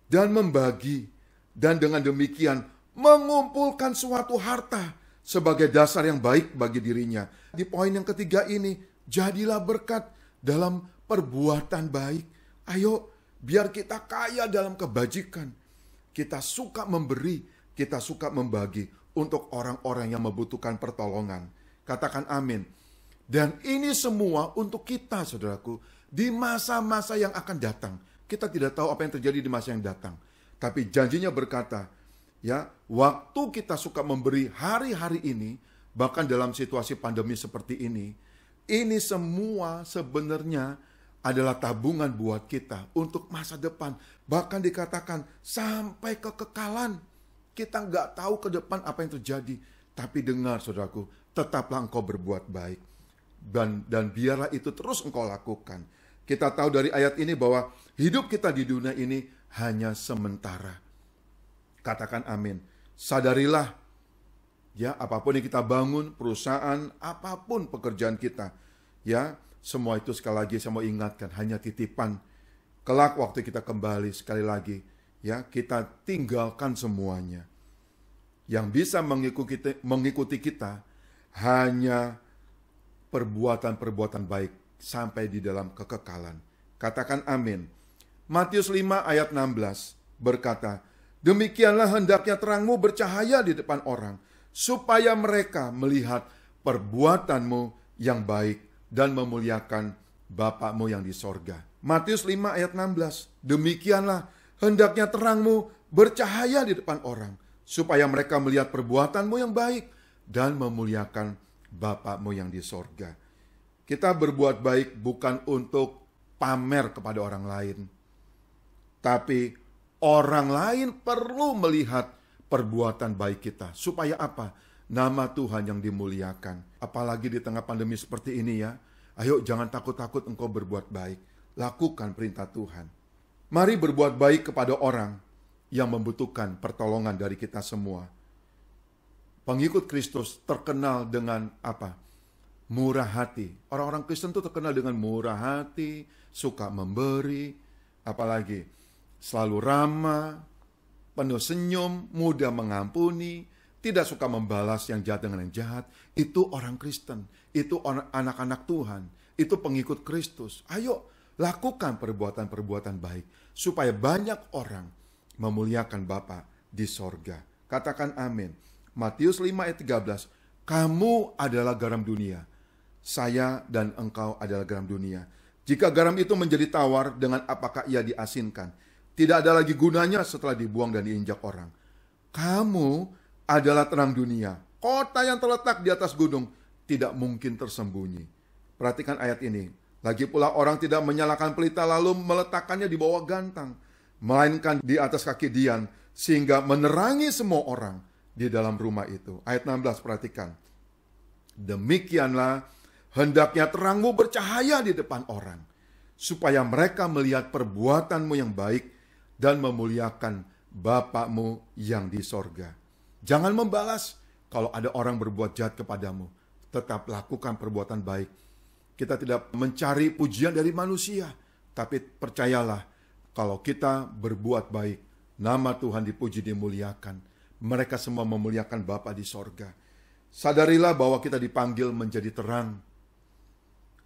dan membagi, dan dengan demikian mengumpulkan suatu harta sebagai dasar yang baik bagi dirinya. Di poin yang ketiga ini, jadilah berkat dalam perbuatan baik. Ayo, biar kita kaya dalam kebajikan. Kita suka memberi, kita suka membagi untuk orang-orang yang membutuhkan pertolongan. Katakan amin. Dan ini semua untuk kita, saudaraku, di masa-masa yang akan datang. Kita tidak tahu apa yang terjadi di masa yang datang. Tapi janjinya berkata, ya, waktu kita suka memberi hari-hari ini, bahkan dalam situasi pandemi seperti ini semua sebenarnya adalah tabungan buat kita untuk masa depan. Bahkan dikatakan sampai kekekalan. Kita nggak tahu ke depan apa yang terjadi. Tapi dengar saudaraku, tetaplah engkau berbuat baik. Dan biarlah itu terus engkau lakukan. Kita tahu dari ayat ini bahwa hidup kita di dunia ini hanya sementara. Katakan amin. Sadarilah, ya, apapun yang kita bangun, perusahaan, apapun pekerjaan kita, ya, semua itu sekali lagi saya mau ingatkan, hanya titipan. Kelak waktu kita kembali, sekali lagi, ya, kita tinggalkan semuanya. Yang bisa mengikuti kita hanya perbuatan-perbuatan baik sampai di dalam kekekalan. Katakan amin. Matius 5 ayat 16 berkata, demikianlah hendaknya terangmu bercahaya di depan orang, supaya mereka melihat perbuatanmu yang baik dan memuliakan Bapa-Mu yang di sorga. Matius 5 ayat 16, demikianlah hendaknya terangmu bercahaya di depan orang, supaya mereka melihat perbuatanmu yang baik dan memuliakan Bapa-Mu yang di sorga. Kita berbuat baik bukan untuk pamer kepada orang lain, tapi orang lain perlu melihat perbuatan baik kita. Supaya apa? Nama Tuhan yang dimuliakan. Apalagi di tengah pandemi seperti ini ya. Ayo jangan takut-takut engkau berbuat baik. Lakukan perintah Tuhan. Mari berbuat baik kepada orang yang membutuhkan pertolongan dari kita semua. Pengikut Kristus terkenal dengan apa? Murah hati. Orang-orang Kristen itu terkenal dengan murah hati, suka memberi, apalagi selalu ramah, penuh senyum, mudah mengampuni, tidak suka membalas yang jahat dengan yang jahat. Itu orang Kristen, itu anak-anak Tuhan, itu pengikut Kristus. Ayo lakukan perbuatan-perbuatan baik, supaya banyak orang memuliakan Bapa di sorga. Katakan amin. Matius 5 ayat 13, kamu adalah garam dunia. Saya dan engkau adalah garam dunia. Jika garam itu menjadi tawar, dengan apakah ia diasinkan? Tidak ada lagi gunanya setelah dibuang dan diinjak orang. Kamu adalah terang dunia. Kota yang terletak di atas gunung tidak mungkin tersembunyi. Perhatikan ayat ini. Lagi pula orang tidak menyalakan pelita lalu meletakkannya di bawah gantang, melainkan di atas kaki dian, sehingga menerangi semua orang di dalam rumah itu. Ayat 16, perhatikan. Demikianlah hendaknya terangmu bercahaya di depan orang, supaya mereka melihat perbuatanmu yang baik dan memuliakan Bapa-Mu yang di sorga. Jangan membalas kalau ada orang berbuat jahat kepadamu. Tetap lakukan perbuatan baik. Kita tidak mencari pujian dari manusia, tapi percayalah, kalau kita berbuat baik, nama Tuhan dipuji, dimuliakan. Mereka semua memuliakan Bapa di sorga. Sadarilah bahwa kita dipanggil menjadi terang.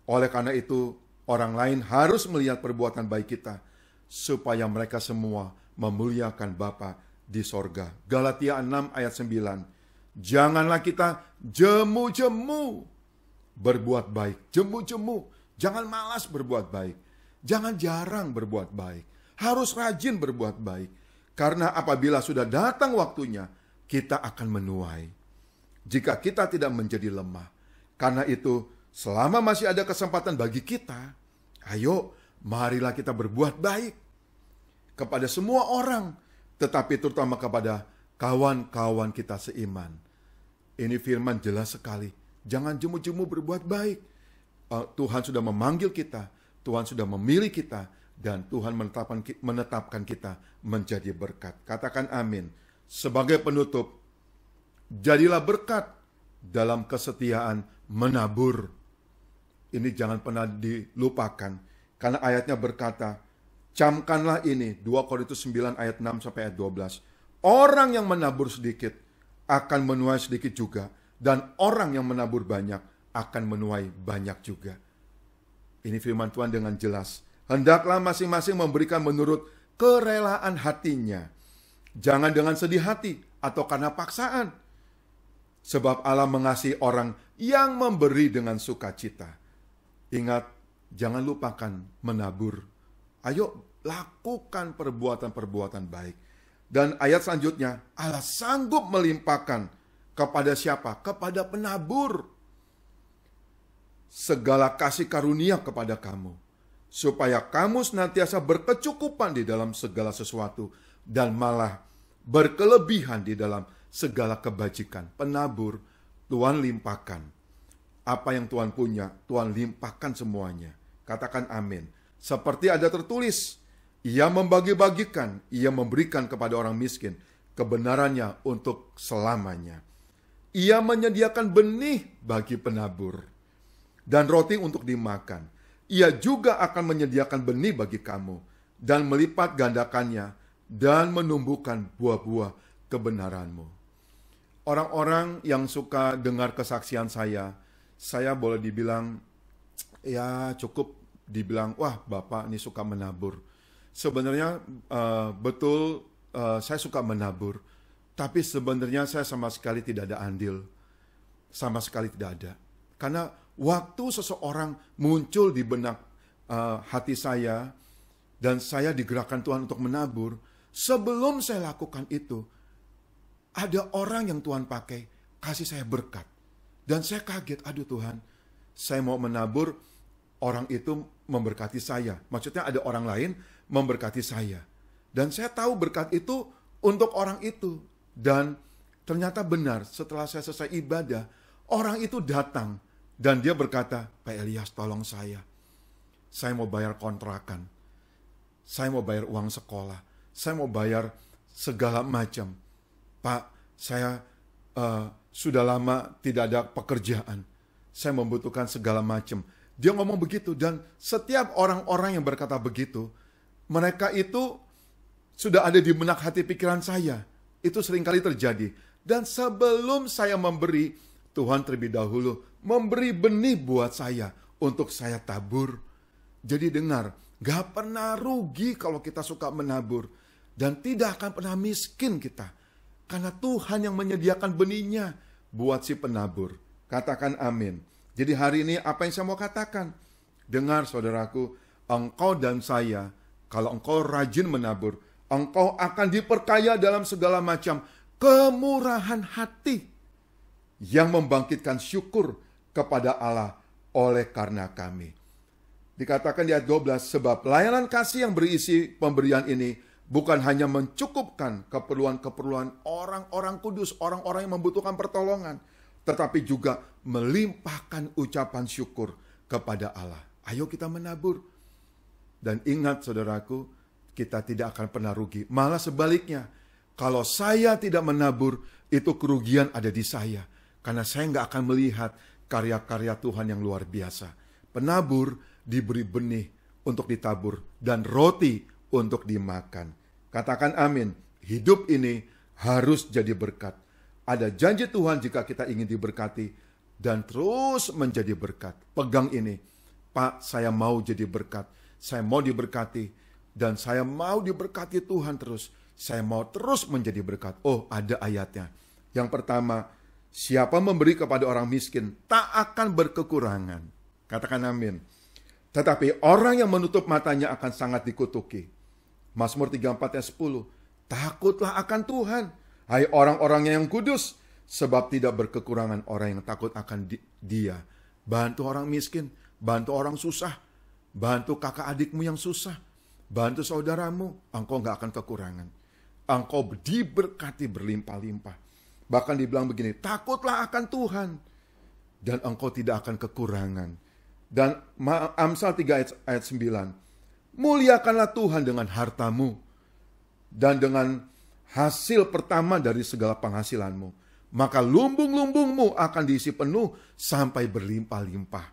Oleh karena itu, orang lain harus melihat perbuatan baik kita, supaya mereka semua memuliakan Bapa di sorga. Galatia 6 ayat 9. Janganlah kita jemu-jemu berbuat baik. Jemu-jemu. Jangan malas berbuat baik. Jangan jarang berbuat baik. Harus rajin berbuat baik. Karena apabila sudah datang waktunya, kita akan menuai. Jika kita tidak menjadi lemah. Karena itu, selama masih ada kesempatan bagi kita, ayo marilah kita berbuat baik kepada semua orang, tetapi terutama kepada kawan-kawan kita seiman. Ini firman jelas sekali. Jangan jemu-jemu berbuat baik. Tuhan sudah memanggil kita, Tuhan sudah memilih kita, dan Tuhan menetapkan kita menjadi berkat. Katakan amin. Sebagai penutup, jadilah berkat dalam kesetiaan menabur. Ini jangan pernah dilupakan, karena ayatnya berkata, camkanlah ini, 2 Korintus 9 ayat 6 sampai ayat 12. Orang yang menabur sedikit akan menuai sedikit juga, dan orang yang menabur banyak akan menuai banyak juga. Ini firman Tuhan dengan jelas. Hendaklah masing-masing memberikan menurut kerelaan hatinya. Jangan dengan sedih hati atau karena paksaan. Sebab Allah mengasihi orang yang memberi dengan sukacita. Ingat, jangan lupakan menabur. Ayo lakukan perbuatan-perbuatan baik. Dan ayat selanjutnya, Allah sanggup melimpahkan kepada siapa? Kepada penabur. Segala kasih karunia kepada kamu, supaya kamu senantiasa berkecukupan di dalam segala sesuatu, dan malah berkelebihan di dalam segala kebajikan. Penabur, Tuhan limpahkan. Apa yang Tuhan punya, Tuhan limpahkan semuanya. Katakan amin. Seperti ada tertulis, Ia membagi-bagikan, Ia memberikan kepada orang miskin, kebenarannya untuk selamanya. Ia menyediakan benih bagi penabur, dan roti untuk dimakan. Ia juga akan menyediakan benih bagi kamu, dan melipat gandakannya, dan menumbuhkan buah-buah kebenaranmu. Orang-orang yang suka dengar kesaksian saya boleh dibilang, ya cukup dibilang, wah Bapak ini suka menabur. Sebenarnya betul saya suka menabur, tapi sebenarnya saya sama sekali tidak ada andil. Sama sekali tidak ada. Karena waktu seseorang muncul di benak hati saya, dan saya digerakkan Tuhan untuk menabur, sebelum saya lakukan itu, ada orang yang Tuhan pakai, kasih saya berkat. Dan saya kaget, aduh Tuhan, saya mau menabur, orang itu memberkati saya. Maksudnya ada orang lain memberkati saya. Dan saya tahu berkat itu untuk orang itu. Dan ternyata benar, setelah saya selesai ibadah, orang itu datang. Dan dia berkata, Pak Elias tolong saya mau bayar kontrakan. Saya mau bayar uang sekolah. Saya mau bayar segala macam. Pak, saya sudah lama tidak ada pekerjaan. Saya membutuhkan segala macam. Dia ngomong begitu, dan setiap orang-orang yang berkata begitu, mereka itu sudah ada di benak hati pikiran saya. Itu seringkali terjadi. Dan sebelum saya memberi, Tuhan terlebih dahulu memberi benih buat saya untuk saya tabur. Jadi dengar, gak pernah rugi kalau kita suka menabur. Dan tidak akan pernah miskin kita. Karena Tuhan yang menyediakan benihnya buat si penabur. Katakan amin. Jadi hari ini apa yang saya mau katakan? Dengar saudaraku, engkau dan saya, kalau engkau rajin menabur, engkau akan diperkaya dalam segala macam kemurahan hati yang membangkitkan syukur kepada Allah oleh karena kami. Dikatakan di ayat 12, sebab layanan kasih yang berisi pemberian ini bukan hanya mencukupkan keperluan-keperluan orang-orang kudus, orang-orang yang membutuhkan pertolongan, tetapi juga melimpahkan ucapan syukur kepada Allah. Ayo kita menabur. Dan ingat saudaraku, kita tidak akan pernah rugi. Malah sebaliknya, kalau saya tidak menabur, itu kerugian ada di saya. Karena saya nggak akan melihat karya-karya Tuhan yang luar biasa. Penabur diberi benih untuk ditabur dan roti untuk dimakan. Katakan amin. Hidup ini harus jadi berkat. Ada janji Tuhan jika kita ingin diberkati dan terus menjadi berkat. Pegang ini. Pak, saya mau jadi berkat. Saya mau diberkati dan saya mau diberkati Tuhan terus. Saya mau terus menjadi berkat. Oh, ada ayatnya. Yang pertama, siapa memberi kepada orang miskin tak akan berkekurangan. Katakan amin. Tetapi orang yang menutup matanya akan sangat dikutuki. Mazmur 34 ayat 10. Takutlah akan Tuhan, hai orang-orangnya yang kudus, sebab tidak berkekurangan orang yang takut akan Dia. Bantu orang miskin, bantu orang susah, bantu kakak adikmu yang susah, bantu saudaramu, engkau gak akan kekurangan. Engkau diberkati berlimpah-limpah. Bahkan dibilang begini, takutlah akan Tuhan, dan engkau tidak akan kekurangan. Dan Amsal 3 ayat 9. Muliakanlah Tuhan dengan hartamu dan dengan hasil pertama dari segala penghasilanmu. Maka lumbung-lumbungmu akan diisi penuh sampai berlimpah-limpah.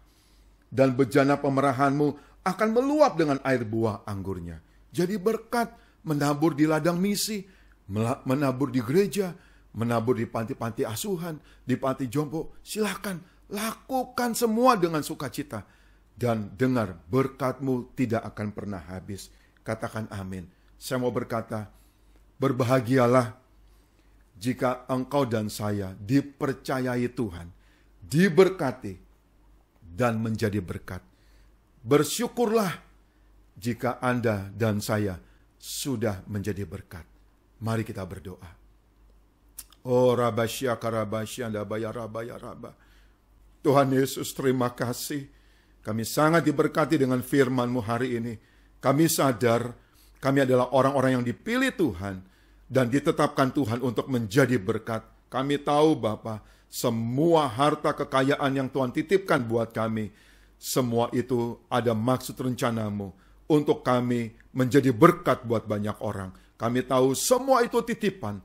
Dan bejana pemerahanmu akan meluap dengan air buah anggurnya. Jadi berkat menabur di ladang misi, menabur di gereja, menabur di panti-panti asuhan, di panti jompo. Silakan. Lakukan semua dengan sukacita. Dan dengar, berkatmu tidak akan pernah habis. Katakan amin. Saya mau berkata, berbahagialah jika engkau dan saya dipercayai Tuhan, diberkati, dan menjadi berkat. Bersyukurlah jika Anda dan saya sudah menjadi berkat. Mari kita berdoa. Oh Rabasya Karabasya Dabaya Rabaya Rabah. Tuhan Yesus, terima kasih. Kami sangat diberkati dengan firman-Mu hari ini. Kami sadar kami adalah orang-orang yang dipilih Tuhan dan ditetapkan Tuhan untuk menjadi berkat. Kami tahu Bapa, semua harta kekayaan yang Tuhan titipkan buat kami, semua itu ada maksud rencana-Mu untuk kami menjadi berkat buat banyak orang. Kami tahu semua itu titipan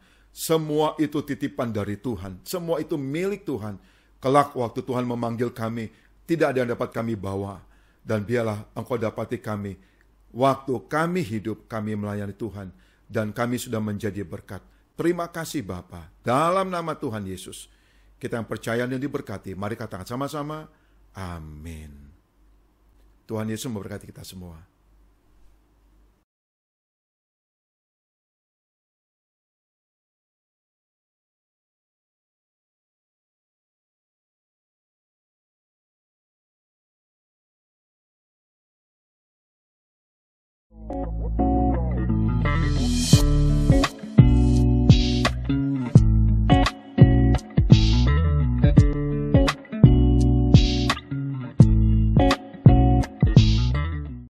dari Tuhan. Semua itu milik Tuhan. Kelak waktu Tuhan memanggil kami, tidak ada yang dapat kami bawa. Dan biarlah Engkau dapati kami. Waktu kami hidup, kami melayani Tuhan. Dan kami sudah menjadi berkat. Terima kasih Bapa. Dalam nama Tuhan Yesus, kita yang percaya dan diberkati. Mari katakan sama-sama, amin. Tuhan Yesus memberkati kita semua.